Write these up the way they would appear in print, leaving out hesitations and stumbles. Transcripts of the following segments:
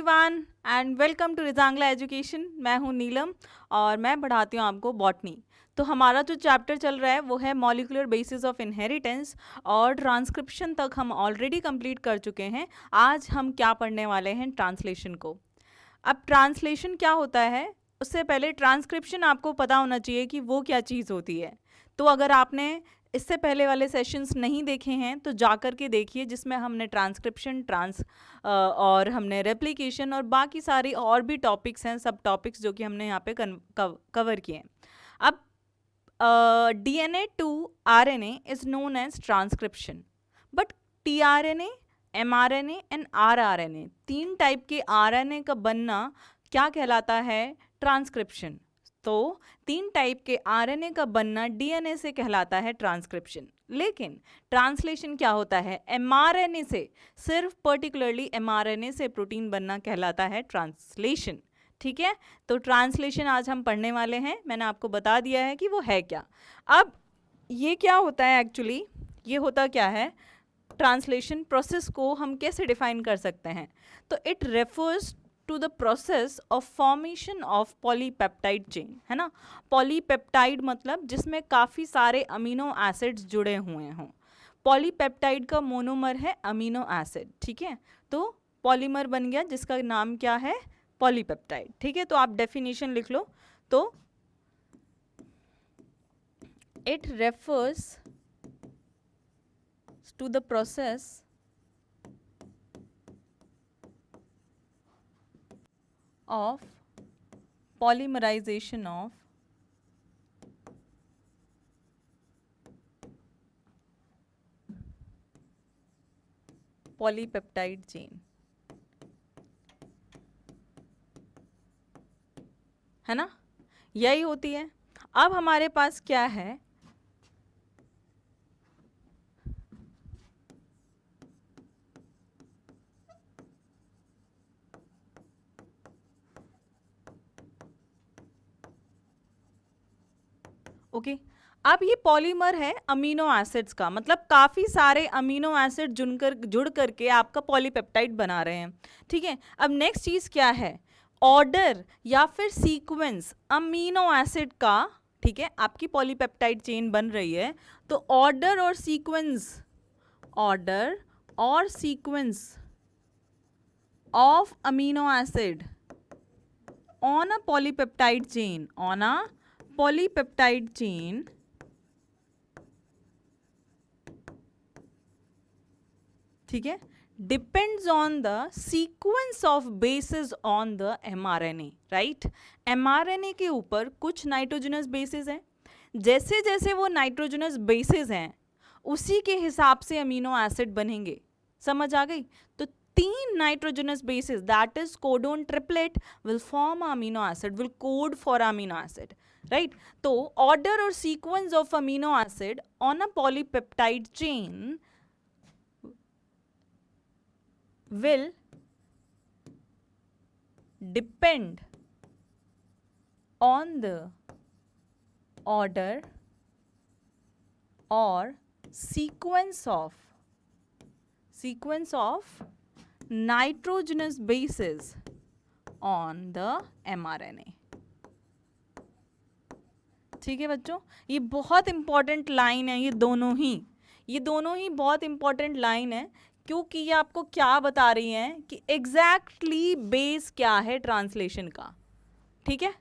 Everyone and welcome to Rezangla education. मैं हूं नीलम और मैं पढ़ाती हूं आपको बॉटनी। तो हमारा जो चैप्टर चल रहा है वो है मॉलिक्यूलर बेसिस ऑफ इनहेरिटेंस और ट्रांसक्रिप्शन तक हम ऑलरेडी कंप्लीट कर चुके हैं। आज हम क्या पढ़ने वाले हैं, ट्रांसलेशन को। अब ट्रांसलेशन क्या होता है, उससे पहले ट्रांसक्रिप्शन आपको पता होना चाहिए कि वो क्या चीज़ होती है। तो अगर आपने इससे पहले वाले सेशंस नहीं देखे हैं तो जाकर के देखिए, जिसमें हमने ट्रांसक्रिप्शन और हमने रेप्लिकेशन और बाकी सारी और भी टॉपिक्स हैं, सब टॉपिक्स जो कि हमने यहाँ पे कवर किए हैं। अब DNA to RNA is known as transcription, but tRNA, mRNA and rRNA, तीन टाइप के RNA का बनना क्या कहलाता है, ट्रांसक्रिप्शन। तो तीन टाइप के RNA का बनना DNA से कहलाता है ट्रांसक्रिप्शन। लेकिन ट्रांसलेशन क्या होता है, mRNA से, सिर्फ पर्टिकुलरली mRNA से प्रोटीन बनना कहलाता है ट्रांसलेशन। ठीक है, तो ट्रांसलेशन आज हम पढ़ने वाले हैं। मैंने आपको बता दिया है कि वो है क्या। अब ये क्या होता है एक्चुअली, ये होता क्या है, ट्रांसलेशन प्रोसेस को हम कैसे डिफाइन कर सकते हैं। तो it refers to the process of formation of polypeptide chain, है ना। पॉलीपेप्टाइड मतलब जिसमें काफ़ी सारे अमीनो एसिड्स जुड़े हुए हों। पॉलीपेप्टाइड का मोनोमर है अमीनो एसिड, ठीक है। तो पॉलीमर बन गया जिसका नाम क्या है, पॉलीपेप्टाइड। ठीक है, तो आप डेफिनेशन लिख लो। तो it refers to the process of polymerisation of polypeptide chain, है ना, यही होती है। अब हमारे पास क्या है, ओके अब ये पॉलीमर है अमीनो एसिड्स का, मतलब काफ़ी सारे अमीनो एसिड जुड़ करके आपका पॉलीपेप्टाइड बना रहे हैं। ठीक है, अब नेक्स्ट चीज़ क्या है, ऑर्डर या फिर सीक्वेंस अमीनो एसिड का। ठीक है, आपकी पॉलीपेप्टाइड चेन बन रही है, तो ऑर्डर और sequence of amino acid on a polypeptide chain, ठीक है, depends on the sequence of basis on the mRNA, right. mRNA के ऊपर कुछ नाइट्रोजनस बेसिस हैं, जैसे जैसे वो नाइट्रोजनस बेसिस हैं उसी के हिसाब से अमीनो एसिड बनेंगे। समझ आ गई। तो तीन nitrogenous bases, that is codon triplet, will form amino acid, will code for amino acid, right. तो ऑर्डर और sequence of amino acid on a polypeptide chain will depend on the order or sequence of nitrogenous bases on the mRNA। ठीक है बच्चों, ये बहुत important line है, ये दोनों ही बहुत इंपॉर्टेंट लाइन है, क्योंकि ये आपको क्या बता रही हैं कि एग्जैक्टली बेस क्या है ट्रांसलेशन का। ठीक है,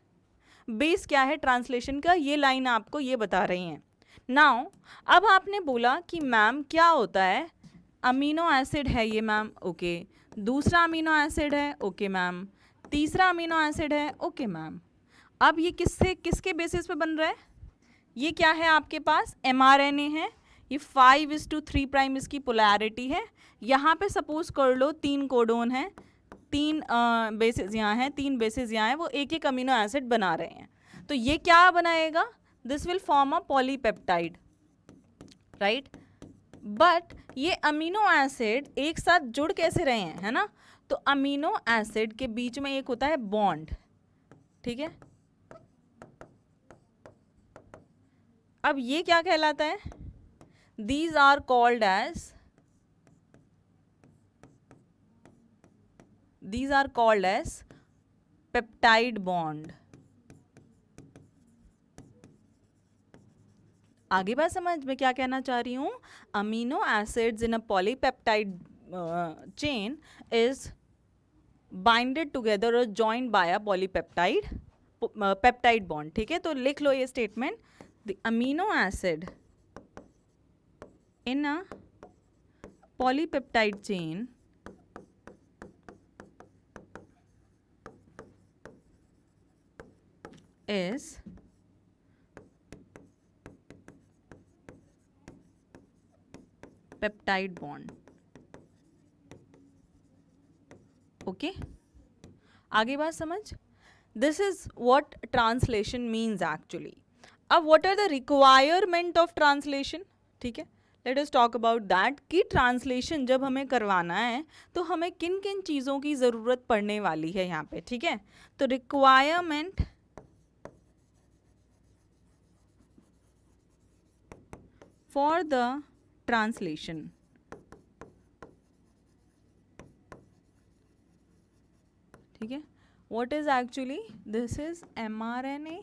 बेस क्या है ट्रांसलेशन का, ये लाइन आपको ये बता रही हैं। नाउ अब आपने बोला कि मैम क्या होता है, अमीनो एसिड है ये मैम, ओके, दूसरा अमीनो एसिड है, ओके मैम, तीसरा अमीनो एसिड है, ओके मैम। अब ये किसके बेसिस पे बन रहा है, ये क्या है आपके पास, mRNA है, ये 5:3' इसकी पोलैरिटी है। यहाँ पे सपोज कर लो 3 कोडोन है, 3 बेसिस यहाँ हैं, 3 बेसिस यहाँ हैं, वो एक एक अमीनो एसिड बना रहे हैं। तो ये क्या बनाएगा, this will form a polypeptide, right. But ये अमीनो एसिड एक साथ जुड़ कैसे रहे हैं, है ना। तो अमीनो एसिड के बीच में एक होता है बॉन्ड, ठीक है। अब ये क्या कहलाता है, these are called as these are called as peptide bond. आगे बात समझ में क्या कहना चाह रही हूँ, amino acids in a polypeptide chain is binded together और joined by a polypeptide peptide bond. ठीक है, तो लिख लो ये statement, the amino acid in a polypeptide chain is peptide bond. Okay, आगे बात समझ. This is what translation means actually. अब what are the requirement of translation. ठीक है, let us talk about that कि ट्रांसलेशन जब हमें करवाना है तो हमें किन किन चीज़ों की ज़रूरत पड़ने वाली है यहाँ पे. ठीक है, तो रिक्वायरमेंट फॉर द ट्रांसलेशन. ठीक है, what is actually this is mRNA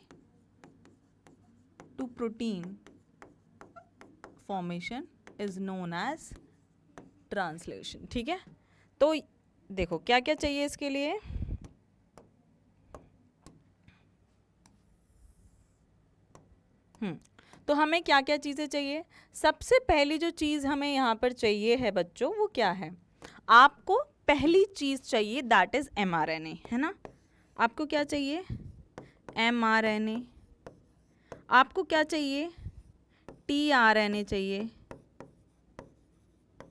to protein formation is known as translation. ठीक है, तो देखो क्या क्या चाहिए इसके लिए. तो हमें क्या क्या चीज़ें चाहिए. सबसे पहली जो चीज़ हमें यहाँ पर चाहिए है बच्चों, वो क्या है, आपको पहली चीज़ चाहिए दैट इज़ mRNA, है ना. आपको क्या चाहिए, mRNA. आपको क्या चाहिए, tRNA चाहिए,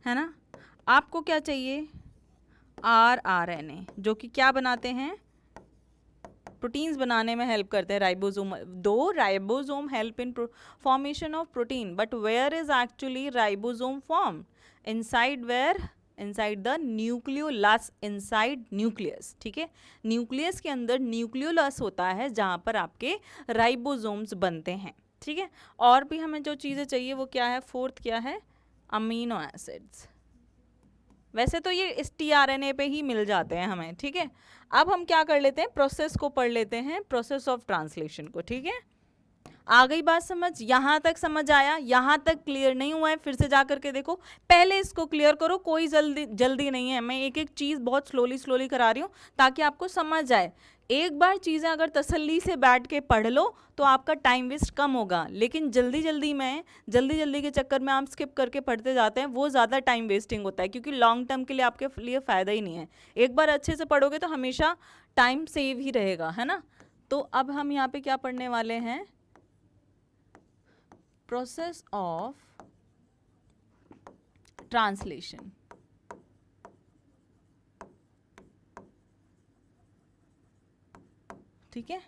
है ना. आपको क्या चाहिए, rRNA, जो कि क्या बनाते हैं, प्रोटीन्स बनाने में हेल्प करते हैं. राइबोसोम, दो ribosome help in formation of protein, but where is actually ribosome form, inside where, inside the nucleolus, inside nucleus. ठीक है, न्यूक्लियस के अंदर न्यूक्लियोलस होता है जहाँ पर आपके राइबोसोम्स बनते हैं. ठीक है, और भी हमें जो चीज़ें चाहिए वो क्या है, फोर्थ क्या है, अमीनो एसिड्स. वैसे तो ये इस tRNA पे ही मिल जाते हैं हमें. ठीक है, अब हम क्या कर लेते हैं, प्रोसेस को पढ़ लेते हैं, प्रोसेस ऑफ ट्रांसलेशन को. ठीक है, आ गई बात समझ, यहाँ तक समझ आया, यहाँ तक क्लियर नहीं हुआ है फिर से जा करके देखो, पहले इसको क्लियर करो, कोई जल्दी नहीं है, मैं एक एक चीज़ बहुत स्लोली करा रही हूँ ताकि आपको समझ आए. एक बार चीज़ें अगर तसल्ली से बैठ के पढ़ लो तो आपका टाइम वेस्ट कम होगा, लेकिन जल्दी के चक्कर में आप स्किप करके पढ़ते जाते हैं, वो ज़्यादा टाइम वेस्टिंग होता है, क्योंकि लॉन्ग टर्म के लिए आपके लिए फ़ायदा ही नहीं है. एक बार अच्छे से पढ़ोगे तो हमेशा टाइम सेव ही रहेगा, है ना. तो अब हम यहाँ पे क्या पढ़ने वाले हैं, प्रोसेस ऑफ ट्रांसलेशन. ठीक है,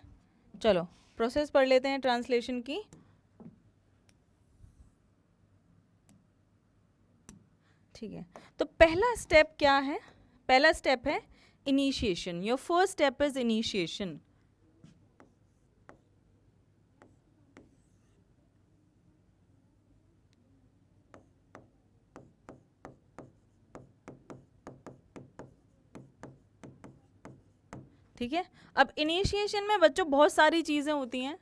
चलो प्रोसेस पढ़ लेते हैं ट्रांसलेशन की. ठीक है, तो पहला स्टेप क्या है, पहला स्टेप है initiation. Your first step is initiation. ठीक है, अब इनिशिएशन में बच्चों बहुत सारी चीज़ें होती हैं.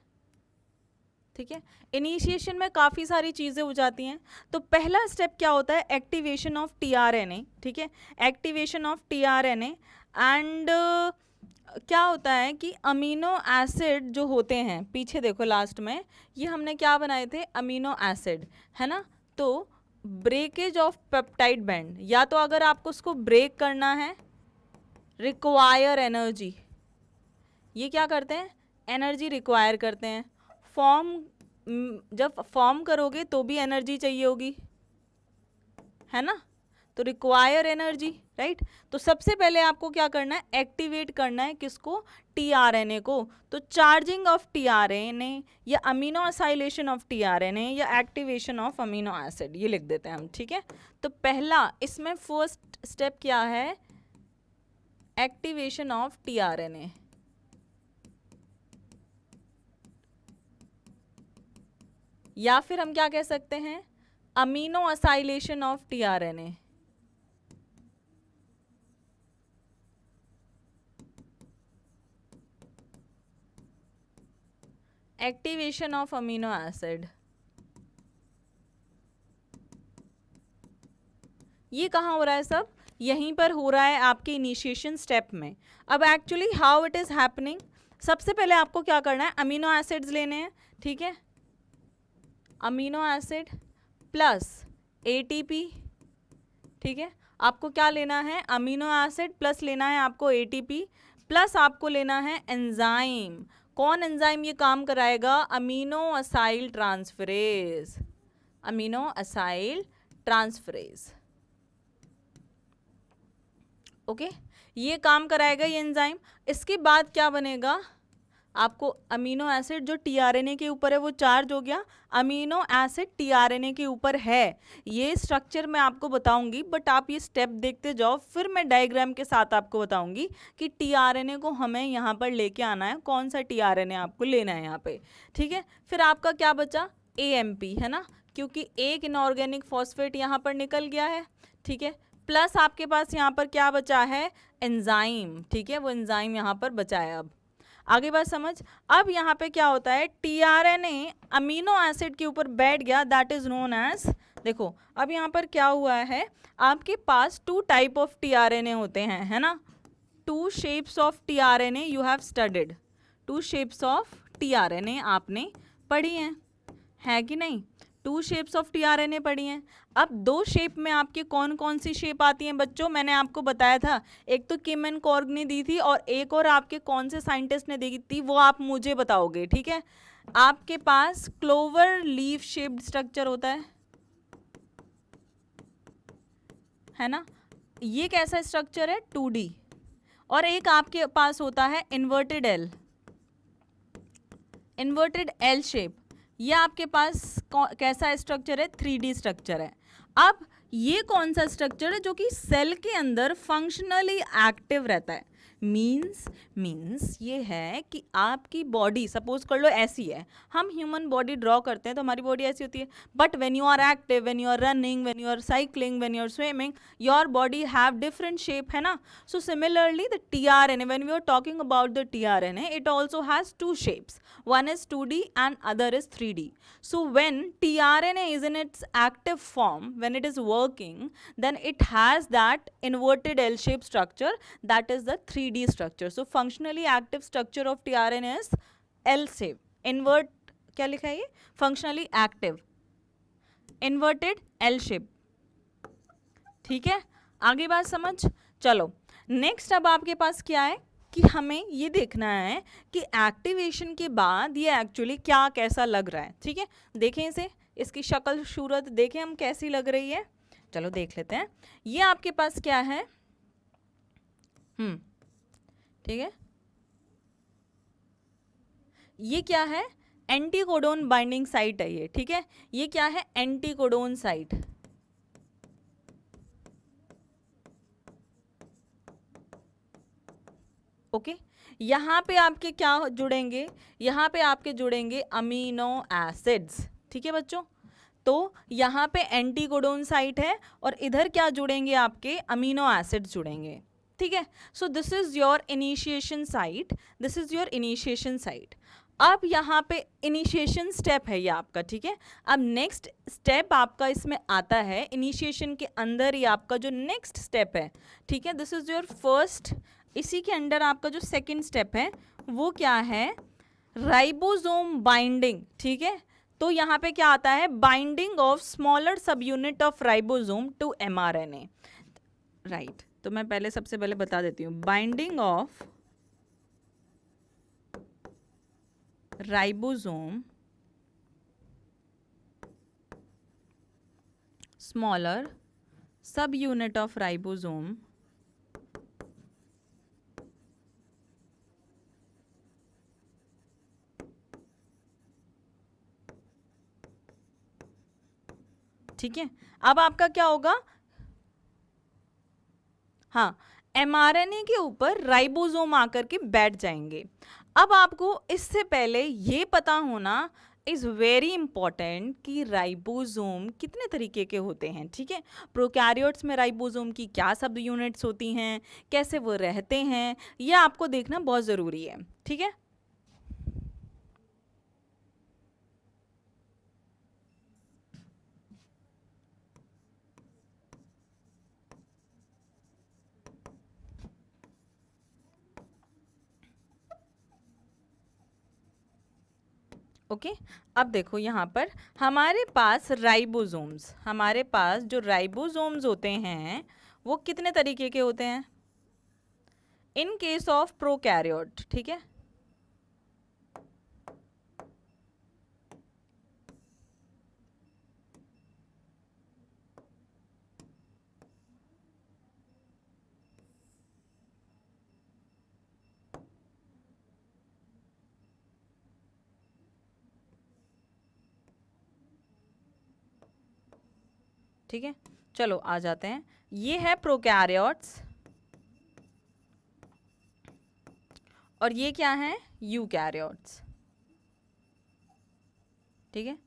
ठीक है, इनिशिएशन में काफ़ी सारी चीज़ें हो जाती हैं. तो पहला स्टेप क्या होता है, एक्टिवेशन ऑफ tRNA. ठीक है, एक्टिवेशन ऑफ tRNA. एंड क्या होता है कि अमीनो एसिड जो होते हैं, पीछे देखो लास्ट में ये हमने क्या बनाए थे, अमीनो एसिड, है ना. तो ब्रेकेज ऑफ पेप्टाइड बैंड, या तो अगर आपको उसको ब्रेक करना है, रिक्वायर एनर्जी, ये क्या करते हैं, एनर्जी रिक्वायर करते हैं. फॉर्म, जब फॉर्म करोगे तो भी एनर्जी चाहिए होगी, है ना, तो रिक्वायर एनर्जी, राइट. तो सबसे पहले आपको क्या करना है, एक्टिवेट करना है किसको, tRNA को. तो चार्जिंग ऑफ tRNA या अमीनो असाइलेशन ऑफ tRNA या एक्टिवेशन ऑफ अमीनो एसिड, ये लिख देते हैं हम. ठीक है, तो पहला इसमें फर्स्ट स्टेप क्या है, एक्टिवेशन ऑफ tRNA. या फिर हम क्या कह सकते हैं, amino acylation of tRNA. Activation of amino acid, ये कहाँ हो रहा है सब? यहीं पर हो रहा है आपके इनिशिएशन स्टेप में। अब actually how it is happening, सबसे पहले आपको क्या करना है, अमीनो एसिड्स लेने हैं, ठीक है, अमीनो एसिड प्लस एटीपी, ठीक है, आपको क्या लेना है, अमीनो एसिड प्लस लेना है आपको एटीपी, प्लस आपको लेना है एंजाइम। कौन एंजाइम ये काम कराएगा? Amino acyl transferase, amino acyl transferase, okay, ये काम कराएगा ये एंजाइम। इसके बाद क्या बनेगा, आपको अमीनो एसिड जो टीआरएनए के ऊपर है वो चार्ज हो गया, अमीनो एसिड टीआरएनए के ऊपर है, ये स्ट्रक्चर मैं आपको बताऊंगी, बट आप ये स्टेप देखते जाओ, फिर मैं डायग्राम के साथ आपको बताऊंगी कि टीआरएनए को हमें यहाँ पर लेके आना है, कौन सा टीआरएनए आपको लेना है यहाँ पे, ठीक है। फिर आपका क्या बचा, एएमपी, है ना, क्योंकि एक इनऑर्गेनिक फॉस्फेट यहाँ पर निकल गया है, ठीक है, प्लस आपके पास यहाँ पर क्या बचा है, एंजाइम, ठीक है, वो एंजाइम यहाँ पर बचा है। अब आगे बात समझ। अब यहाँ पे क्या होता है, टीआरएनए अमीनो एसिड के ऊपर बैठ गया, दैट इज नोन एज, देखो अब यहाँ पर क्या हुआ है, आपके पास 2 टाइप ऑफ टीआरएनए होते हैं, है ना, 2 shapes of tRNA you have studied, 2 shapes of tRNA आपने पढ़ी हैं, है कि नहीं, 2 शेप्स ऑफ टीआरएनए पढ़ी हैं। अब 2 शेप में आपके कौन कौन सी शेप आती हैं बच्चों, मैंने आपको बताया था, एक तो किम एंड कॉर्ग ने दी थी और एक और आपके कौन से साइंटिस्ट ने दी थी, वो आप मुझे बताओगे, ठीक है। आपके पास क्लोवर लीफ शेप्ड स्ट्रक्चर होता है ना, ये कैसा स्ट्रक्चर है, 2D, और एक आपके पास होता है inverted L, inverted L shape, ये आपके पास कैसा स्ट्रक्चर है, 3D स्ट्रक्चर है। अब ये कौन सा स्ट्रक्चर है जो कि सेल के अंदर फंक्शनली एक्टिव रहता है, मीन्स ये है कि आपकी बॉडी सपोज कर लो ऐसी है, हम ह्यूमन बॉडी ड्रॉ करते हैं तो हमारी बॉडी ऐसी होती है, but when you are active, when you are running, when you are cycling, when you are swimming, your body have different shape, है ना। So similarly the tRNA, when we are talking about the tRNA, it also has 2 shapes, one is 2D and other is 3D. So when tRNA is in its active form, when it is working, then it has that inverted L-shaped structure, that is the 3D structure. So functionally active structure of tRNA is L-shape. Invert क्या लिखा है ये, functionally active, inverted L-shape, ठीक है। आगे बात समझ, चलो नेक्स्ट अब आपके पास क्या है कि हमें ये देखना है कि एक्टिवेशन के बाद ये एक्चुअली क्या कैसा लग रहा है, ठीक है। देखें इसे, इसकी शक्ल सूरत देखें हम कैसी लग रही है, चलो देख लेते हैं। ये आपके पास क्या है, ठीक है, ये क्या है, एंटीकोडोन बाइंडिंग साइट है ये, ठीक है, ये क्या है, एंटीकोडोन साइट, ओके। यहाँ पे आपके क्या जुड़ेंगे, यहाँ पे आपके जुड़ेंगे अमीनो एसिड्स, ठीक है बच्चों। तो यहाँ पे एंटीकोडोन साइट है और इधर क्या जुड़ेंगे, आपके अमीनो एसिड्स जुड़ेंगे, ठीक है। सो this is your initiation site, this is your initiation site. अब यहाँ पे इनिशिएशन स्टेप है ये आपका, ठीक है। अब नेक्स्ट स्टेप आपका इसमें आता है, इनिशिएशन के अंदर ही आपका जो नेक्स्ट स्टेप है, ठीक है, दिस इज योर फर्स्ट, इसी के अंडर आपका जो सेकंड स्टेप है वो क्या है, राइबोसोम बाइंडिंग, ठीक है। तो यहाँ पे क्या आता है, binding of smaller sub unit of ribosome to mRNA, right. तो मैं पहले सबसे पहले बता देती हूँ, binding of ribosome smaller sub unit of ribosome ठीक है। अब आपका क्या होगा, हाँ, mRNA के ऊपर राइबोसोम आकर के बैठ जाएंगे। अब आपको इससे पहले ये पता होना इज वेरी इंपॉर्टेंट कि राइबोसोम कितने तरीके के होते हैं, ठीक है। प्रोकैरियोट्स में राइबोसोम की क्या सब यूनिट्स होती हैं, कैसे वो रहते हैं, ये आपको देखना बहुत ज़रूरी है, ठीक है। ओके अब देखो यहाँ पर हमारे पास राइबोसोम्स, हमारे पास जो राइबोसोम्स होते हैं वो कितने तरीके के होते हैं इन केस ऑफ प्रोकैरियोट, ठीक है। ठीक है, चलो आ जाते हैं। ये है प्रोकैरियोट्स और ये क्या है यूकैरियोट्स, ठीक है।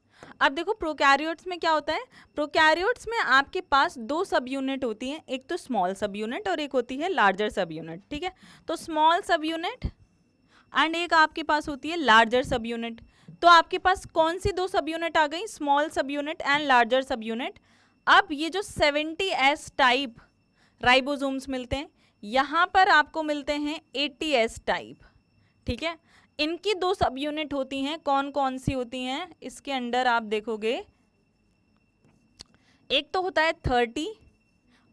अब देखो प्रोकैरियोट्स में क्या होता है, प्रोकैरियोट्स में आपके पास दो सब यूनिट होती हैं, एक तो स्मॉल सब यूनिट और एक होती है लार्जर सब यूनिट, ठीक है। तो स्मॉल सब यूनिट एंड एक आपके पास होती है लार्जर सब यूनिट। तो आपके पास कौन सी दो सब यूनिट आ गई, स्मॉल सब यूनिट एंड लार्जर सब यूनिट। अब ये जो 70S टाइप राइबोसोम्स मिलते हैं, यहाँ पर आपको मिलते हैं 80S टाइप, ठीक है। इनकी दो सब यूनिट होती हैं, कौन कौन सी होती हैं इसके अंदर आप देखोगे, एक तो होता है 30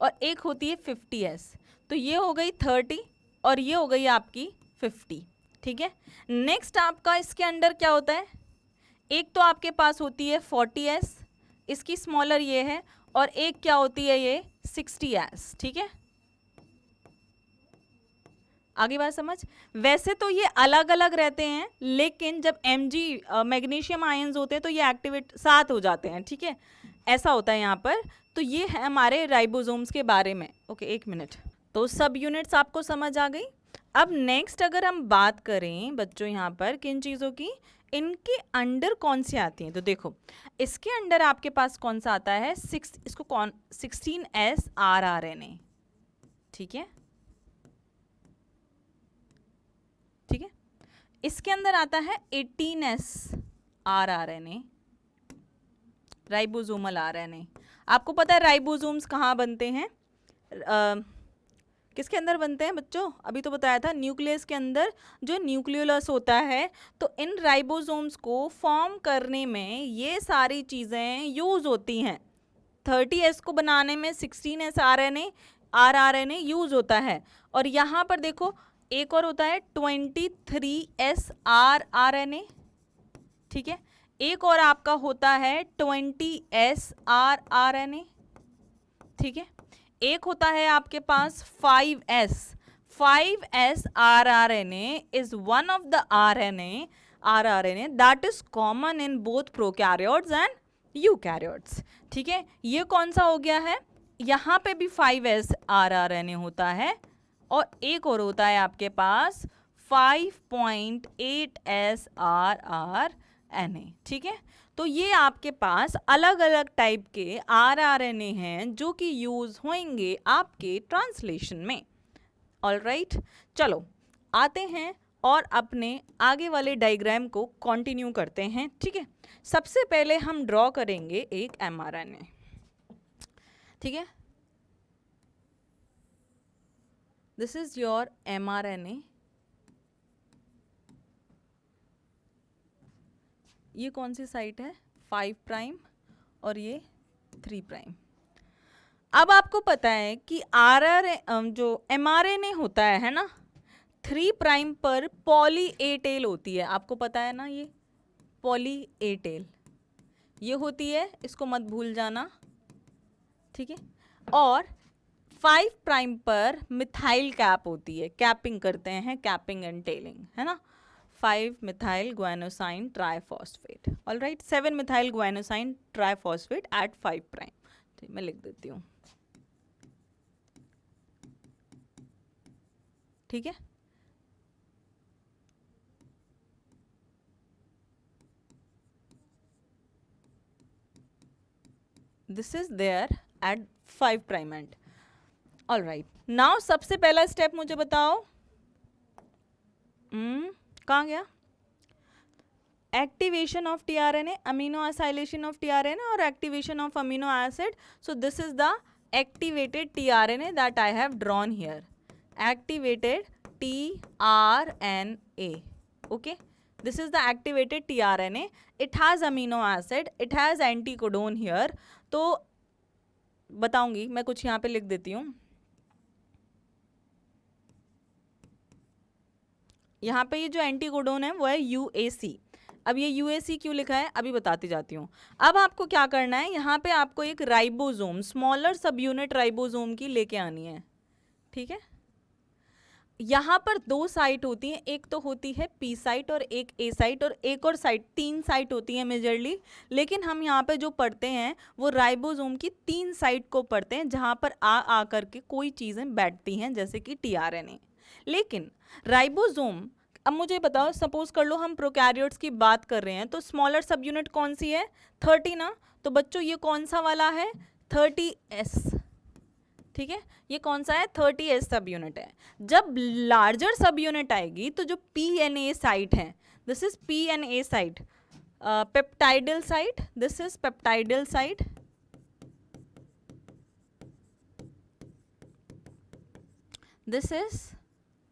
और एक होती है 50S। तो ये हो गई 30 और ये हो गई आपकी 50, ठीक है। नेक्स्ट आपका इसके अंदर क्या होता है, एक तो आपके पास होती है 40S, इसकी स्मॉलर ये है, और एक क्या होती है ये 60S, ठीक है। आगे बात समझ। वैसे तो ये अलग अलग रहते हैं, लेकिन जब Mg मैग्नीशियम आयंस होते हैं तो ये एक्टिवेट साथ हो जाते हैं, ठीक है, ऐसा होता है यहाँ पर। तो ये है हमारे राइबोसोम्स के बारे में। ओके एक मिनट, तो सब यूनिट्स आपको समझ आ गई। अब नेक्स्ट अगर हम बात करें बच्चों यहाँ पर किन चीज़ों की, इनके अंडर कौन सी आती हैं, तो देखो इसके अंडर आपके पास कौन सा आता है, इसको कौन 16S rRNA, ठीक है, ठीक है। इसके अंदर आता है 18S rRNA, राइबोसोमल RNA। आपको पता है राइबोसोम्स कहाँ बनते हैं, किसके अंदर बनते हैं बच्चों, अभी तो बताया था न्यूक्लियस के अंदर जो न्यूक्लियोलस होता है। तो इन राइबोसोम्स को फॉर्म करने में ये सारी चीज़ें यूज़ होती हैं। 30S को बनाने में 16S rRNA यूज़ होता है। और यहाँ पर देखो एक और होता है 23S rRNA, ठीक है। एक और आपका होता है 20S rRNA, ठीक है। एक होता है आपके पास 5S rRNA is one of the rRNA that is common in both prokaryotes and eukaryotes, ठीक है। ये कौन सा हो गया है, यहाँ पे भी 5S rRNA होता है और एक और होता है आपके पास 5.8S rRNA, ठीक है। तो ये आपके पास अलग अलग टाइप के rRNA हैं जो कि यूज़ होंगे आपके ट्रांसलेशन में। ऑलराइट, चलो आते हैं और अपने आगे वाले डायग्राम को कंटिन्यू करते हैं, ठीक है। सबसे पहले हम ड्रॉ करेंगे एक mRNA, ठीक है। This is your mRNA। ये कौन सी साइट है 5 प्राइम और ये 3 प्राइम। अब आपको पता है कि जो mRNA होता है ना, 3 प्राइम पर पॉली ए टेल होती है, आपको पता है ना, ये पॉली ए टेल ये होती है, इसको मत भूल जाना, ठीक है। और 5 प्राइम पर मिथाइल कैप होती है, कैपिंग करते हैं, कैपिंग एंड टेलिंग, है ना। 5 methyl guanosine triphosphate, alright, 7 methyl guanosine triphosphate at 5 prime, ठीक, मैं लिख देती हूँ, ठीक है। This is there at 5 prime end. Alright, now सबसे पहला स्टेप मुझे बताओ, कहाँ गया, activation of tRNA, amino acylation of tRNA और activation of amino acid. So this is the activated tRNA that I have drawn here, activated tRNA, okay. This is the activated tRNA. It has amino acid. It has anticodon here. तो बताऊंगी मैं, कुछ यहाँ पे लिख देती हूँ. यहाँ पे ये जो एंटीकोडोन है वो है UAC. अब ये UAC क्यों लिखा है अभी बताती जाती हूँ. अब आपको क्या करना है, यहाँ पे आपको एक ribosome, smaller sub unit ribosome की लेके आनी है. ठीक है. यहाँ पर दो साइट होती हैं, एक तो होती है P साइट और एक A साइट, और एक और साइट, 3 साइट होती हैं मेजरली. लेकिन हम यहाँ पे जो पढ़ते हैं वो राइबोसोम की 3 साइट को पढ़ते हैं, जहाँ पर आ करके कोई चीज़ें बैठती हैं जैसे कि tRNA. लेकिन राइबोसोम, अब मुझे बताओ, सपोज कर लो हम प्रोकैरियोट्स की बात कर रहे हैं, तो स्मॉलर सब यूनिट कौन सी है, 30 ना. तो बच्चों ये कौन सा वाला है, 30S. ठीक है, ये कौन सा है, 30S सब यूनिट है. जब लार्जर सब यूनिट आएगी तो जो PNA साइट है, this is PNA site, peptidyl site, this is peptidyl site. This is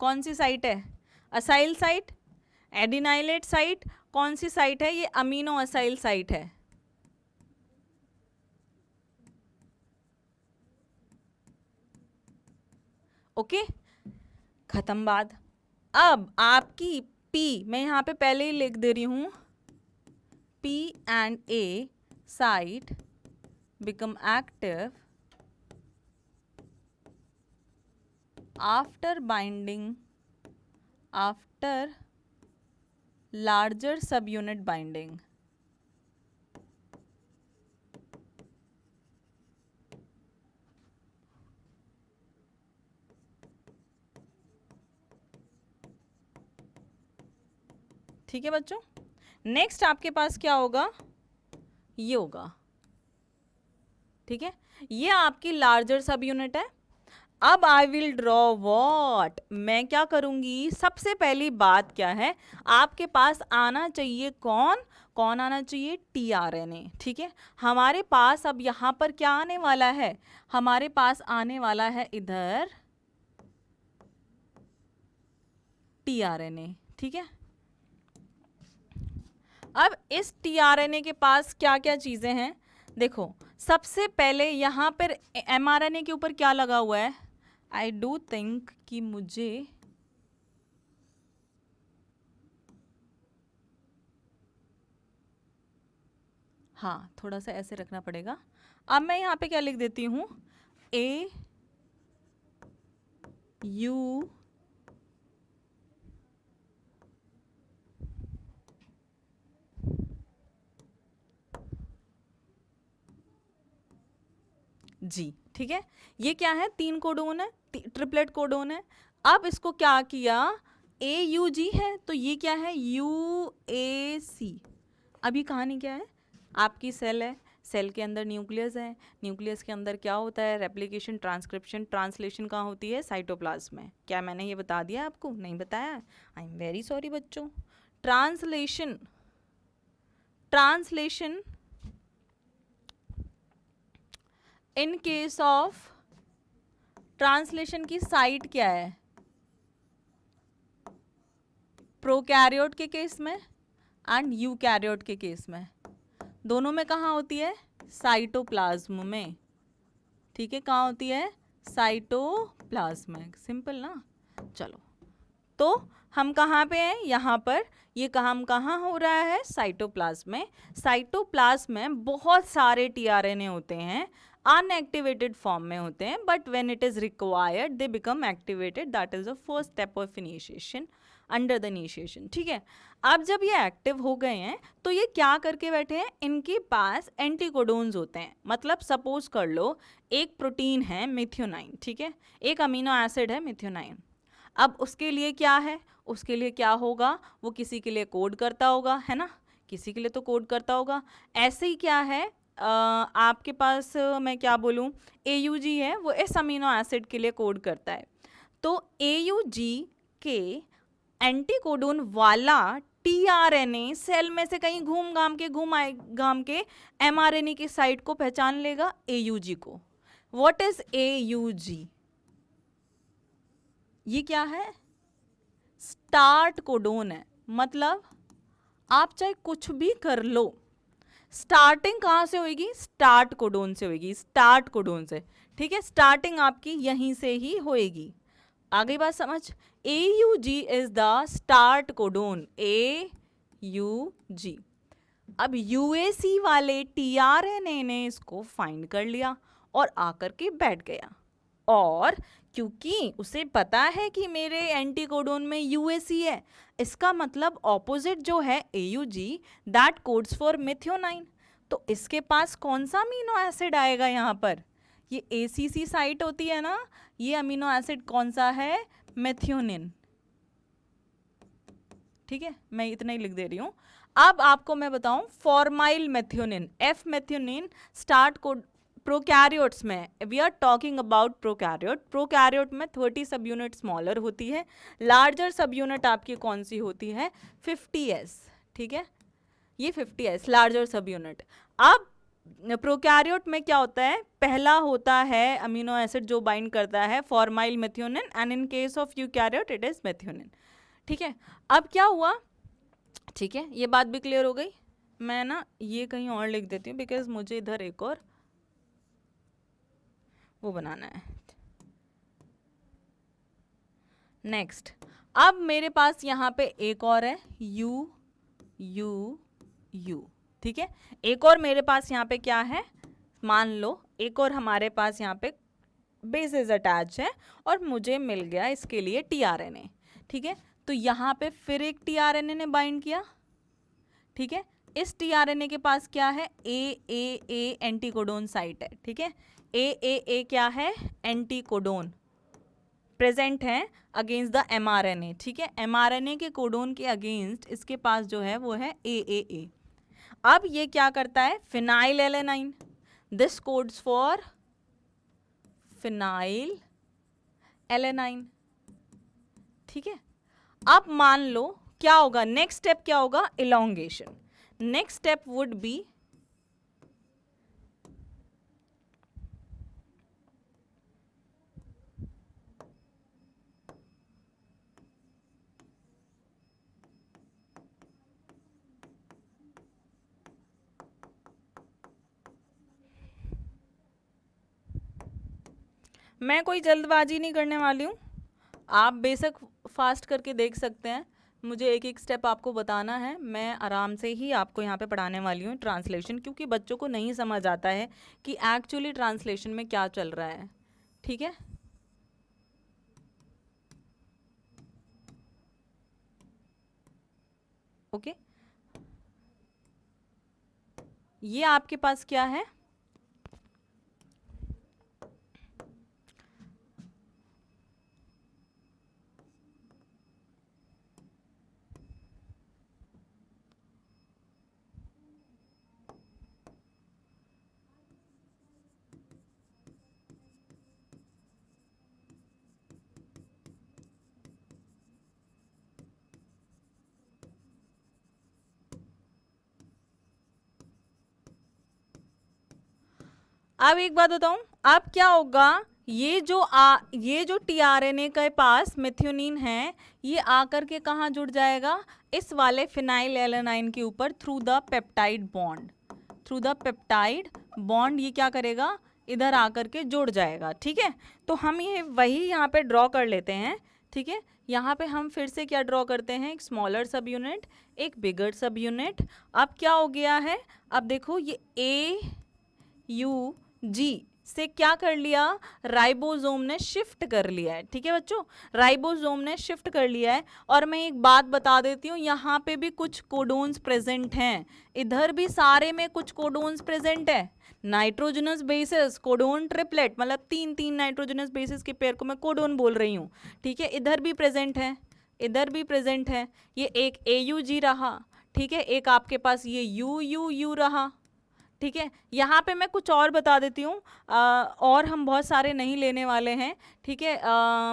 कौन सी साइट है, असाइल साइट. एडिनाइलेट साइट कौन सी साइट है, ये अमीनो असाइल साइट है. ओके, खत्म बात. अब आपकी P, मैं यहाँ पे पहले ही लिख दे रही हूँ, P and A site become active after binding, after larger subunit binding. ठीक है बच्चों. नेक्स्ट आपके पास क्या होगा, ये होगा. ठीक है, ये आपकी लार्जर सब यूनिट है. अब आई विल ड्रॉ व्हाट, मैं क्या करूंगी, सबसे पहली बात क्या है, आपके पास आना चाहिए कौन, कौन आना चाहिए, tRNA. ठीक है, हमारे पास अब यहां पर क्या आने वाला है, हमारे पास आने वाला है इधर tRNA. ठीक है, अब इस tRNA के पास क्या क्या चीजें हैं, देखो. सबसे पहले यहाँ पर mRNA के ऊपर क्या लगा हुआ है, आई डू थिंक कि मुझे हाँ थोड़ा सा ऐसे रखना पड़ेगा. अब मैं यहाँ पे क्या लिख देती हूँ, AU G. ठीक है, ये क्या है, 3 कोडोन है, ट्रिपलेट कोडोन है. अब इसको क्या किया, AUG है तो ये क्या है, UAC. अभी कहानी क्या है, आपकी सेल है, सेल के अंदर न्यूक्लियस है, न्यूक्लियस के अंदर क्या होता है, रेप्लिकेशन, ट्रांसक्रिप्शन, ट्रांसलेशन कहाँ होती है, साइटोप्लाज्म में. क्या मैंने ये बता दिया आपको, नहीं बताया, आई एम वेरी सॉरी बच्चों. Translation, translation in case of translation की साइट क्या है, प्रोकैरियोट के केस में एंड यूकैरियोट के केस में, दोनों में कहाँ होती है, साइटोप्लाज्म में. ठीक है, कहाँ होती है, साइटोप्लाज्म में. सिंपल ना. चलो, तो हम कहाँ पे हैं, यहाँ पर. ये काम कहाँ हो रहा है, साइटोप्लाज्म में. साइटोप्लाज्म में बहुत सारे tRNA होते हैं, अनएक्टिवेटेड फॉर्म में होते हैं, but when it is required they become activated. That is the first step of initiation, under the initiation. ठीक है, अब जब ये एक्टिव हो गए हैं तो ये क्या करके बैठे हैं, इनके पास एंटीकोडोन्स होते हैं. मतलब सपोज कर लो एक प्रोटीन है मिथ्योनाइन. ठीक है, एक अमीनो एसिड है मिथ्योनाइन. अब उसके लिए क्या है, उसके लिए क्या होगा, वो किसी के लिए कोड करता होगा, है ना, किसी के लिए तो कोड करता होगा. ऐसे ही क्या है, आपके पास मैं क्या बोलूँ, AUG है, वो इस अमीनो एसिड के लिए कोड करता है. तो AUG के एंटीकोडोन वाला tRNA सेल में से कहीं घूम घाम के mRNA की साइट को पहचान लेगा, AUG को. व्हाट इज AUG, ये क्या है, स्टार्ट कोडोन है. मतलब आप चाहे कुछ भी कर लो, स्टार्टिंग कहाँ से होगी? स्टार्ट कोडोन से होगी, स्टार्ट कोडोन से, ठीक है, स्टार्टिंग आपकी यहीं से ही होएगी। आ गई बात समझ? AUG is the start codon, AUG। अब UAC वाले tRNA ने इसको फाइंड कर लिया और आकर के बैठ गया, और क्योंकि उसे पता है कि मेरे एंटीकोडोन में UAC है, इसका मतलब ऑपोजिट जो है AUG, that codes for methionine. तो इसके पास कौन सा अमीनो एसिड आएगा यहाँ पर? ये ACC साइट होती है ना, ये अमीनो एसिड कौन सा है? मेथियोनिन। ठीक है, मैं इतना ही लिख दे रही हूँ। अब आपको मैं बताऊं, formyl methionine, F methionine start code prokaryotes में, we are talking about prokaryote. Prokaryote में 30 सब यूनिट स्मॉलर होती है, लार्जर सब यूनिट आपकी कौन सी होती है? 50S। ठीक है, ये 50S लार्जर सब यूनिट। अब प्रोकैरियोट में क्या होता है? पहला होता है अमीनो एसिड जो बाइंड करता है formyl methionine, and in case of eukaryote it is methionine. ठीक है, अब क्या हुआ? ठीक है, ये बात भी क्लियर हो गई। मैं ना ये कहीं और लिख देती हूँ, बिकॉज मुझे इधर एक और वो बनाना है। नेक्स्ट, अब मेरे पास यहाँ पे एक और है यू यू यू। ठीक है, एक और मेरे पास यहाँ पे क्या है? मान लो एक और हमारे पास यहाँ पे बेसेस अटैच है और मुझे मिल गया इसके लिए tRNA। ठीक है, तो यहाँ पे फिर एक tRNA ने बाइंड किया। ठीक है, इस tRNA के पास क्या है? AAA एंटीकोडोन साइट है। ठीक है, AAA क्या है? एंटीकोडोन प्रेजेंट है अगेंस्ट द mRNA। ठीक है, mRNA के कोडोन के अगेंस्ट इसके पास जो है वो है AAA। अब ये क्या करता है? Phenyl alanine, this codes for phenyl alanine. ठीक है, अब मान लो क्या होगा? नेक्स्ट स्टेप क्या होगा? Elongation. Next step would be मैं कोई जल्दबाजी नहीं करने वाली हूँ, आप बेशक फास्ट करके देख सकते हैं, मुझे एक एक स्टेप आपको बताना है। मैं आराम से ही आपको यहाँ पे पढ़ाने वाली हूँ ट्रांसलेशन, क्योंकि बच्चों को नहीं समझ आता है कि एक्चुअली ट्रांसलेशन में क्या चल रहा है। ठीक है, ओके, ये आपके पास क्या है? अब एक बात बताऊं, अब क्या होगा? ये जो tRNA के पास मेथियोनिन है, ये आकर के कहाँ जुड़ जाएगा? इस वाले फिनाइल एलेनाइन के ऊपर through the peptide bond. Through the peptide bond ये क्या करेगा? इधर आकर के जुड़ जाएगा। ठीक है, तो हम ये वही यहाँ पे ड्रॉ कर लेते हैं। ठीक है, यहाँ पे हम फिर से क्या ड्रॉ करते हैं? एक स्मॉलर सब यूनिट, एक बिगर सब यूनिट। अब क्या हो गया है? अब देखो ये AUG से क्या कर लिया? राइबोसोम ने शिफ्ट कर लिया है। ठीक है बच्चों, राइबोसोम ने शिफ्ट कर लिया है। और मैं एक बात बता देती हूँ, यहाँ पे भी कुछ कोडोन्स प्रेजेंट हैं, इधर भी सारे में कुछ कोडोन्स प्रेजेंट है। नाइट्रोजनस बेसिस कोडोन ट्रिपलेट, मतलब 3 नाइट्रोजनस बेसिस के पेयर को मैं कोडोन बोल रही हूँ। ठीक है, इधर भी प्रेजेंट है, इधर भी प्रेजेंट है। ये एक AUG रहा। ठीक है, एक आपके पास ये UUU रहा। ठीक है, यहाँ पे मैं कुछ और बता देती हूँ, और हम बहुत सारे नहीं लेने वाले हैं। ठीक है,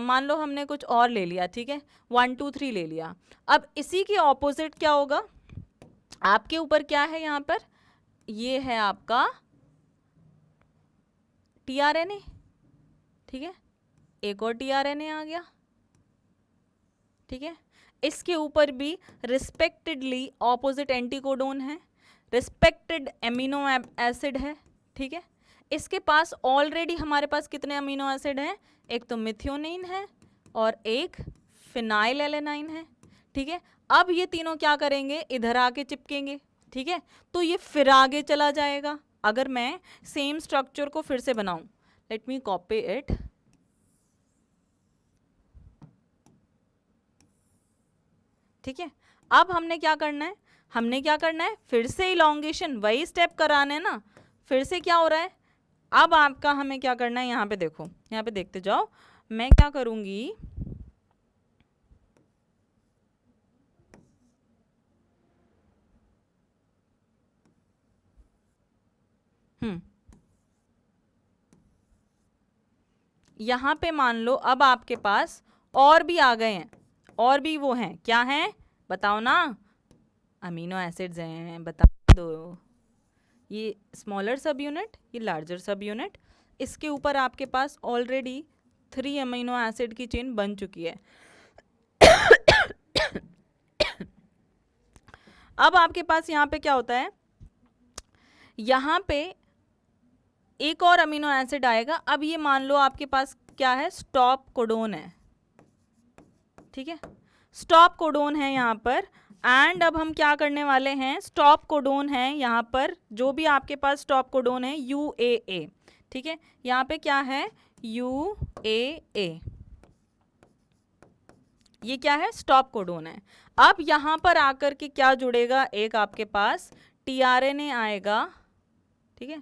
मान लो हमने कुछ और ले लिया। ठीक है, 1 2 3 ले लिया। अब इसी के ऑपोजिट क्या होगा? आपके ऊपर क्या है यहाँ पर? ये है आपका tRNA। ठीक है, एक और tRNA आ गया। ठीक है, इसके ऊपर भी रिस्पेक्टेडली ऑपोजिट एंटीकोडोन है, रिस्पेक्टेड एमिनो एसिड है, ठीक है। इसके पास ऑलरेडी हमारे पास कितने अमीनो एसिड हैं, एक तो मिथियोनिन है और एक फिनाइल एलेनाइन है, ठीक है। अब ये तीनों क्या करेंगे, इधर आके चिपकेंगे, ठीक है। तो ये फिर आगे चला जाएगा। अगर मैं सेम स्ट्रक्चर को फिर से बनाऊं, लेट मी कॉपी इट, ठीक है। अब हमने क्या करना है, हमने क्या करना है, फिर से इलॉन्गेशन, वही स्टेप कराने ना, फिर से क्या हो रहा है। अब आपका हमें क्या करना है, यहाँ पे देखो, यहाँ पे देखते जाओ, मैं क्या करूंगी, यहाँ पे मान लो अब आपके पास और भी आ गए हैं, और भी वो हैं, क्या हैं बताओ ना, अमीनो एसिड्स हैं, बता दो। ये स्मॉलर सब यूनिट, ये लार्जर सब यूनिट, इसके ऊपर आपके पास ऑलरेडी 3 अमीनो एसिड की चेन बन चुकी है। अब आपके पास यहाँ पे क्या होता है, यहाँ पे एक और अमीनो एसिड आएगा। अब ये मान लो आपके पास क्या है, स्टॉप कोडोन है, ठीक है, स्टॉप कोडोन है यहाँ पर। एंड अब हम क्या करने वाले हैं, स्टॉप कोडोन है यहाँ पर, जो भी आपके पास स्टॉप कोडोन है UAA, ठीक है। यहाँ पे क्या है, UAA, ये क्या है, स्टॉप कोडोन है। अब यहाँ पर आकर के क्या जुड़ेगा, एक आपके पास tRNA आएगा, ठीक है,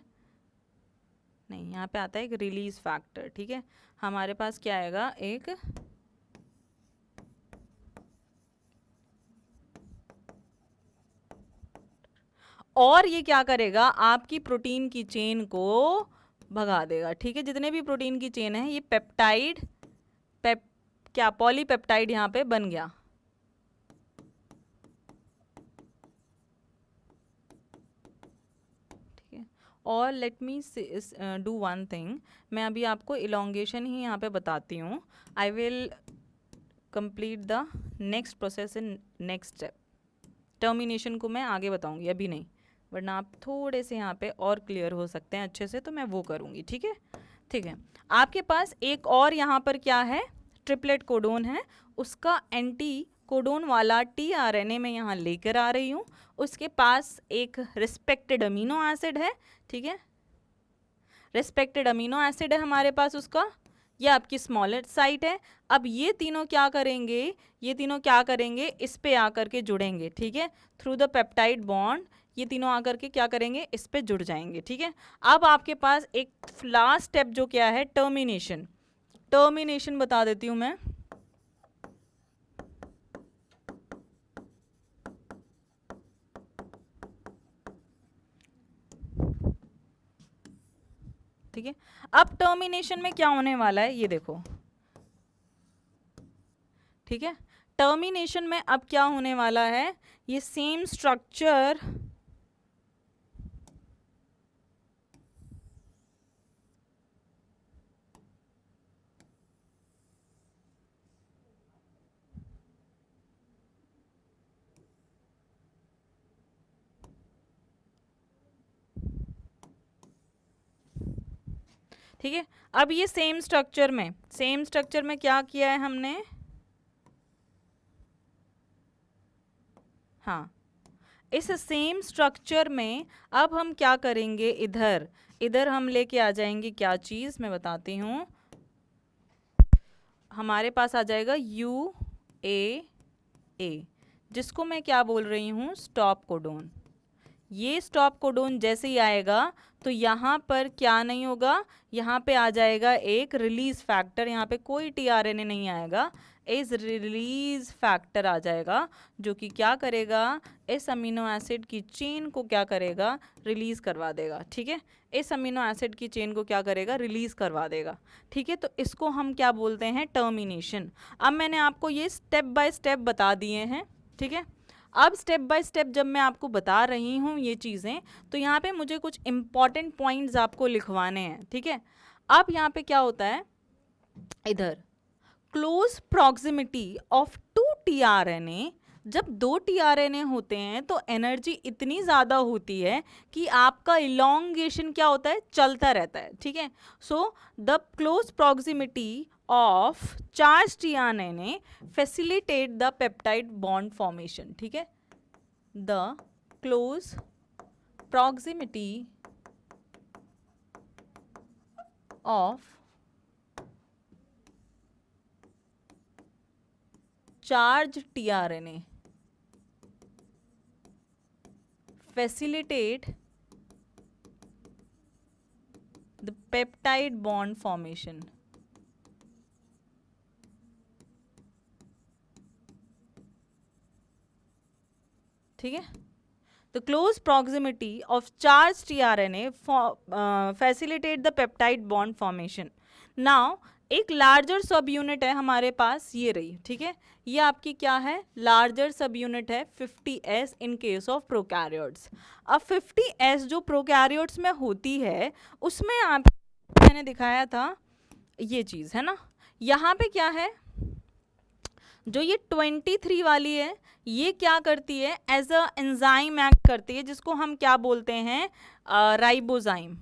नहीं यहाँ पे आता है एक रिलीज फैक्टर, ठीक है। हमारे पास क्या आएगा, एक और ये क्या करेगा, आपकी प्रोटीन की चेन को भगा देगा, ठीक है। जितने भी प्रोटीन की चेन है, ये पेप्टाइड क्या पॉलीपेप्टाइड यहाँ पे बन गया, ठीक है। और let me do one thing, मैं अभी आपको इलोंगेशन ही यहाँ पे बताती हूँ। I will complete the next process in next step. Termination को मैं आगे बताऊंगी, अभी नहीं, वरना आप थोड़े से यहाँ पे और क्लियर हो सकते हैं अच्छे से, तो मैं वो करूँगी, ठीक है, ठीक है। आपके पास एक और यहाँ पर क्या है, ट्रिपलेट कोडोन है, उसका एंटी कोडोन वाला tRNA मैं यहाँ लेकर आ रही हूँ। उसके पास एक रिस्पेक्टेड अमीनो एसिड है, ठीक है, रिस्पेक्टेड अमीनो एसिड है हमारे पास उसका, ये आपकी स्मॉलेस्ट साइट है। अब ये तीनों क्या करेंगे, ये तीनों क्या करेंगे, इस पे आकर के जुड़ेंगे, ठीक है, थ्रू द पेप्टाइड बॉन्ड, ये तीनों आकर के क्या करेंगे, इस पे जुड़ जाएंगे, ठीक है। अब आपके पास एक लास्ट स्टेप जो क्या है, टर्मिनेशन, टर्मिनेशन बता देती हूँ मैं। ठीक है, अब टर्मिनेशन में क्या होने वाला है, ये देखो, ठीक है। टर्मिनेशन में अब क्या होने वाला है, ये सेम स्ट्रक्चर, ठीक है। अब ये सेम स्ट्रक्चर में क्या किया है हमने, हाँ, इस सेम स्ट्रक्चर में अब हम क्या करेंगे, इधर इधर हम लेके आ जाएंगे क्या चीज़, मैं बताती हूँ, हमारे पास आ जाएगा UAA, जिसको मैं क्या बोल रही हूँ, स्टॉप कोडोन। ये स्टॉप कोडोन जैसे ही आएगा तो यहाँ पर क्या नहीं होगा, यहाँ पे आ जाएगा एक रिलीज फैक्टर, यहाँ पे कोई tRNA नहीं आएगा, इस रिलीज फैक्टर आ जाएगा, जो कि क्या करेगा, इस अमीनो एसिड की चेन को क्या करेगा, रिलीज करवा देगा, ठीक है। इस अमीनो एसिड की चेन को क्या करेगा, रिलीज करवा देगा, ठीक है। तो इसको हम क्या बोलते हैं, टर्मिनेशन। अब मैंने आपको ये स्टेप बाय स्टेप बता दिए हैं, ठीक है। अब स्टेप बाय स्टेप जब मैं आपको बता रही हूँ ये चीज़ें, तो यहाँ पे मुझे कुछ इंपॉर्टेंट पॉइंट्स आपको लिखवाने हैं, ठीक है। अब यहाँ पे क्या होता है, इधर क्लोज प्रॉक्सिमिटी ऑफ 2 टीआरएनए, जब दो टीआरएनए होते हैं तो एनर्जी इतनी ज़्यादा होती है कि आपका इलोंगेशन क्या होता है, चलता रहता है, ठीक है। So the close proximity of charge tRNA facilitate the peptide bond formation, ठीक है। The close proximity of charged tRNA facilitate the peptide bond formation. ठीक है, the close proximity of charged tRNA facilitate the peptide bond formation. Now एक larger सब unit है हमारे पास, ये रही, ठीक है। ये आपकी क्या है, लार्जर सब यूनिट है 50s in case of prokaryotes. अब 50s जो प्रोकैरियोट्स में होती है उसमें आप, मैंने दिखाया था ये चीज़ है ना, यहाँ पे क्या है, जो ये 23 वाली है ये क्या करती है, एज अ एंजाइम एक्ट करती है, जिसको हम क्या बोलते हैं, राइबोजाइम।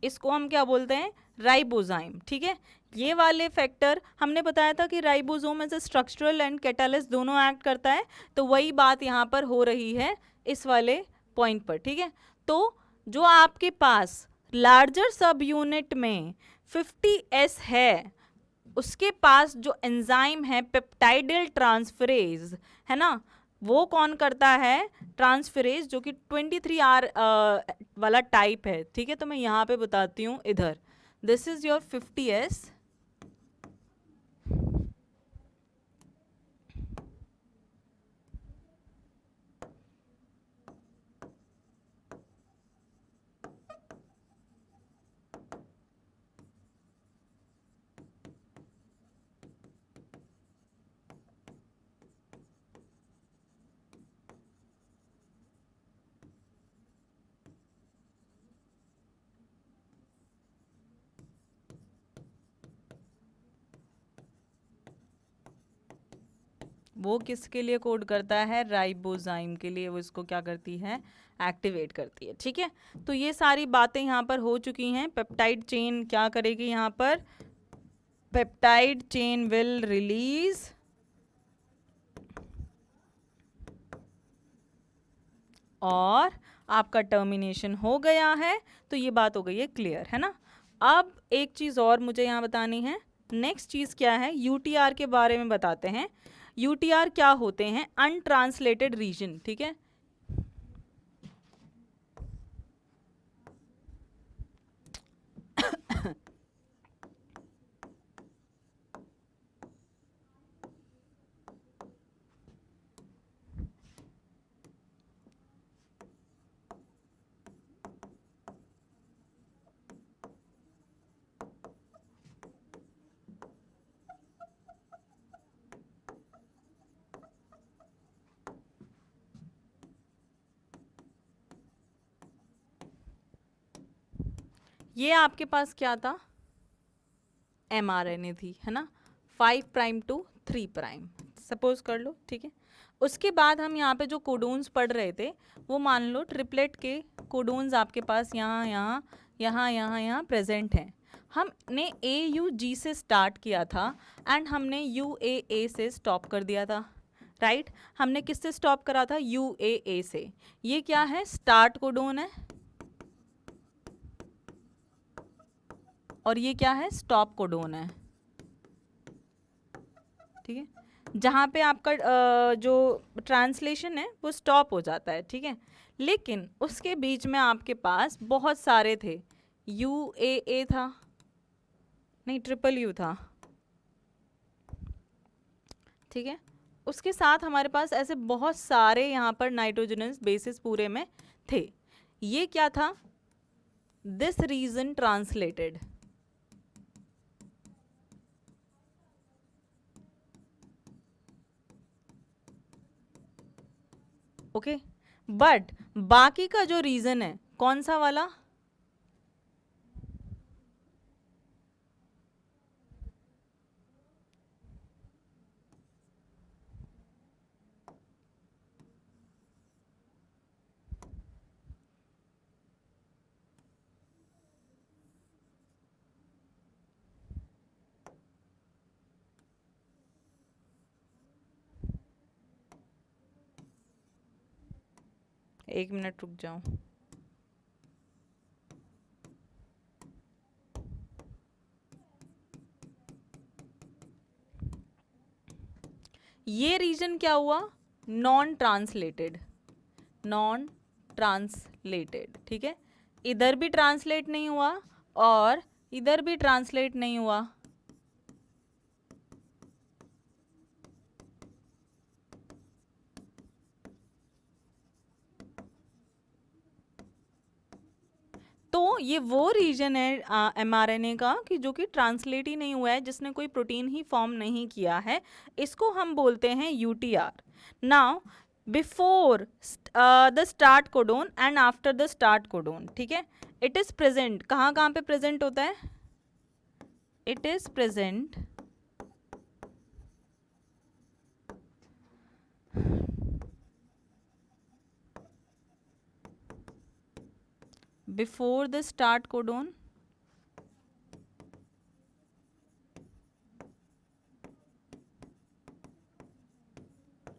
इसको हम क्या बोलते हैं, राइबोजाइम, ठीक है। ये वाले फैक्टर हमने बताया था कि ribosome as a structural and catalyst दोनों एक्ट करता है, तो वही बात यहाँ पर हो रही है इस वाले पॉइंट पर, ठीक है। तो जो आपके पास लार्जर सब यूनिट में 50s है, उसके पास जो एंजाइम है पेप्टाइडल ट्रांसफरेज है ना, वो कौन करता है, ट्रांसफरेज, जो कि 23R वाला टाइप है, ठीक है। तो मैं यहाँ पे बताती हूँ, इधर दिस इज योर 50S, वो किसके लिए कोड करता है, राइबोजाइम के लिए, वो इसको क्या करती है, एक्टिवेट करती है, ठीक है। तो ये सारी बातें यहाँ पर हो चुकी हैं। पेप्टाइड चेन क्या करेगी यहाँ पर, पेप्टाइड चेन विल रिलीज और आपका टर्मिनेशन हो गया है। तो ये बात हो गई है क्लियर, है ना। अब एक चीज़ और मुझे यहाँ बतानी है, नेक्स्ट चीज़ क्या है, यूटीआर के बारे में बताते हैं। यूटीआर क्या होते हैं, अनट्रांसलेटेड रीजन, ठीक है। ये आपके पास क्या था, mRNA थी, है ना, 5 प्राइम टू 3 प्राइम सपोज कर लो, ठीक है। उसके बाद हम यहाँ पे जो कोडोन्स पढ़ रहे थे, वो मान लो ट्रिपलेट के कोडोन्स आपके पास यहाँ यहाँ यहाँ यहाँ यहाँ प्रेजेंट हैं। हमने AUG से स्टार्ट किया था एंड हमने UAA से स्टॉप कर दिया था, राइट। हमने किससे स्टॉप करा था, UAA से। ये क्या है, स्टार्ट कोडोन है, और ये क्या है, स्टॉप कोडोन है, ठीक है। जहाँ पे आपका जो ट्रांसलेशन है वो स्टॉप हो जाता है, ठीक है। लेकिन उसके बीच में आपके पास बहुत सारे थे, UAA था, नहीं UUU था, ठीक है। उसके साथ हमारे पास ऐसे बहुत सारे यहाँ पर नाइट्रोजनस बेसिस पूरे में थे। ये क्या था, this region translated, okay. But बाकी का जो रीजन है कौन सा वाला, एक मिनट रुक जाओ। ये रीजन क्या हुआ? नॉन ट्रांसलेटेड, नॉन ट्रांसलेटेड, ठीक है। इधर भी ट्रांसलेट नहीं हुआ और इधर भी ट्रांसलेट नहीं हुआ। तो ये वो रीजन है एमआरएनए का कि जो कि ट्रांसलेट ही नहीं हुआ है, जिसने कोई प्रोटीन ही फॉर्म नहीं किया है। इसको हम बोलते हैं UTR. Now before the start codon and after the start codon, ठीक है, इट इज प्रेजेंट। कहाँ कहाँ पे प्रेजेंट होता है? It is present before the start codon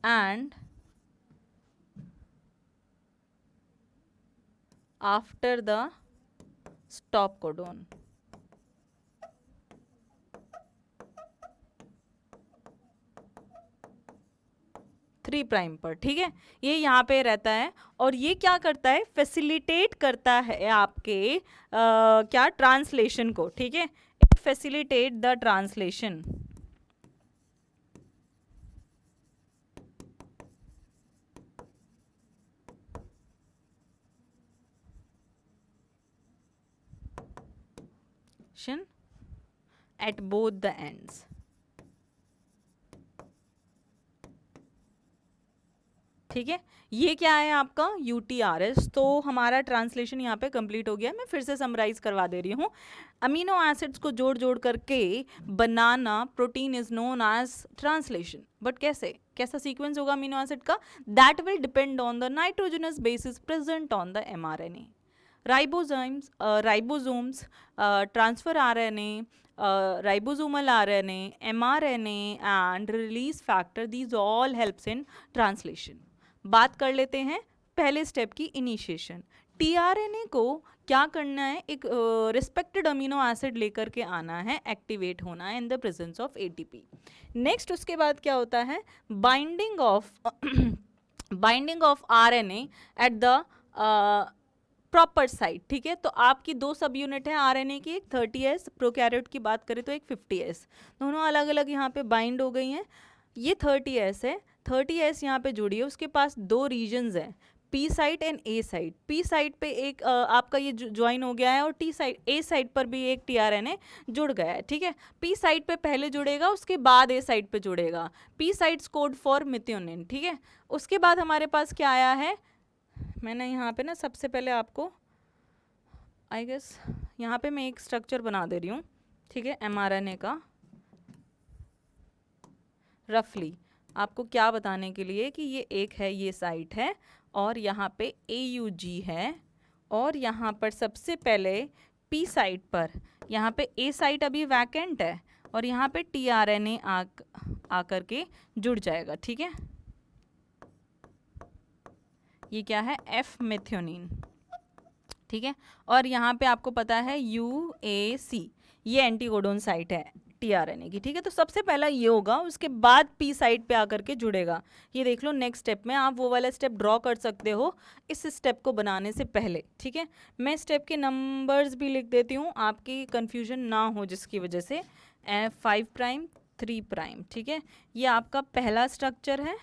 and after the stop codon। 3 prime पर, ठीक है, ये यहाँ पे रहता है। और ये क्या करता है? फैसिलिटेट करता है आपके क्या ट्रांसलेशन को, ठीक है। It facilitate the translation. at both the ends, ठीक है। ये क्या है आपका? यूटीआरएस। तो हमारा ट्रांसलेशन यहाँ पे कंप्लीट हो गया। मैं फिर से समराइज करवा दे रही हूँ। अमीनो एसिड्स को जोड़ जोड़ करके बनाना protein is known as translation. But कैसे, कैसा सीक्वेंस होगा अमीनो एसिड का? That will depend on the nitrogenous bases present on the mRNA. Ribosomes, transfer RNA, ribosomal RNA, mRNA and release factor, these all helps in translation. बात कर लेते हैं पहले step की, इनिशिएशन। टीआरएनए को क्या करना है? एक रिस्पेक्टेड अमीनो एसिड लेकर के आना है, एक्टिवेट होना है in the presence of ATP. Next उसके बाद क्या होता है? Binding of RNA at the proper site, ठीक है। तो आपकी 2 सब यूनिट है आरएनए की, एक 30S, प्रोकैरियोट की बात करें तो एक 50S, दोनों अलग अलग यहाँ पे बाइंड हो गई हैं। ये 30S है, 30S यहाँ पे जुड़ी है, उसके पास 2 रीजन्स हैं, P site and A site. P site पे एक आपका ये ज्वाइन हो गया है और टी साइट, ए साइट पर भी एक टीआरएनए जुड़ गया है, ठीक है। पी साइट पे पहले जुड़ेगा, उसके बाद ए साइट पे जुड़ेगा। P sites code for methionine, ठीक है। उसके बाद हमारे पास क्या आया है? मैंने यहाँ पे ना सबसे पहले आपको आई गेस यहाँ पे मैं एक स्ट्रक्चर बना दे रही हूँ, ठीक है, एमआरएनए का, रफली आपको क्या बताने के लिए कि ये एक है, ये साइट है और यहाँ पे AUG है और यहाँ पर सबसे पहले P साइट पर, यहाँ पे A साइट अभी वैकेंट है और यहाँ पे tRNA आकर के जुड़ जाएगा, ठीक है। ये क्या है? F मेथियोनिन, ठीक है। और यहाँ पे आपको पता है UAC, ये एंटीकोडोन साइट है टीआरएनए की, ठीक है। तो सबसे पहला ये होगा, उसके बाद पी साइट पे आकर के जुड़ेगा। ये देख लो नेक्स्ट स्टेप में, आप वो वाला स्टेप ड्रॉ कर सकते हो इस स्टेप को बनाने से पहले, ठीक है। मैं स्टेप के नंबर्स भी लिख देती हूँ, आपकी कन्फ्यूजन ना हो जिसकी वजह से। 5 प्राइम 3 प्राइम, ठीक है, ये आपका पहला स्ट्रक्चर है।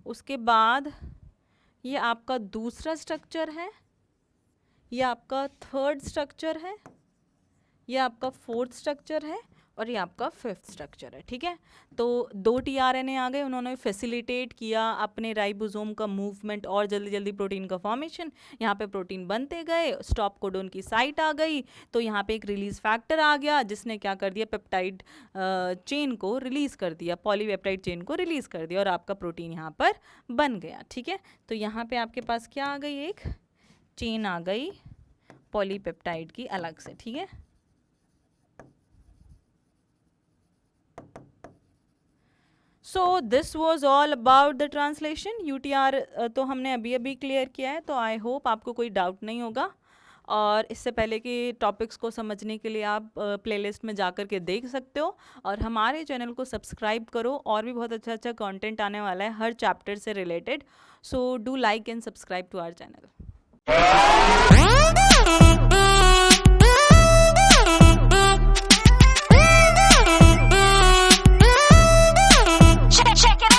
उसके बाद ये आपका दूसरा स्ट्रक्चर है, ये आपका थर्ड स्ट्रक्चर है, ये आपका फोर्थ स्ट्रक्चर है और ये आपका फिफ्थ स्ट्रक्चर है, ठीक है। तो 2 टीआरएनए आ गए, उन्होंने फैसिलिटेट किया अपने राइबोसोम का मूवमेंट और जल्दी जल्दी प्रोटीन का फॉर्मेशन। यहाँ पे प्रोटीन बनते गए, स्टॉप कोडोन की साइट आ गई, तो यहाँ पे एक रिलीज फैक्टर आ गया जिसने क्या कर दिया? पेप्टाइड चेन को रिलीज कर दिया, पॉलीपेप्टाइड चेन को रिलीज कर दिया और आपका प्रोटीन यहाँ पर बन गया, ठीक है। तो यहाँ पे आपके पास क्या आ गई? एक चेन आ गई पॉलीपेप्टाइड की अलग से, ठीक है। So this was all about the translation. UTR तो हमने अभी अभी क्लियर किया है, तो आई होप आपको कोई डाउट नहीं होगा। और इससे पहले कि टॉपिक्स को समझने के लिए आप प्लेलिस्ट में जा कर के देख सकते हो, और हमारे चैनल को सब्सक्राइब करो, और भी बहुत अच्छा अच्छा कंटेंट आने वाला है हर चैप्टर से related. So do like and subscribe to our channel.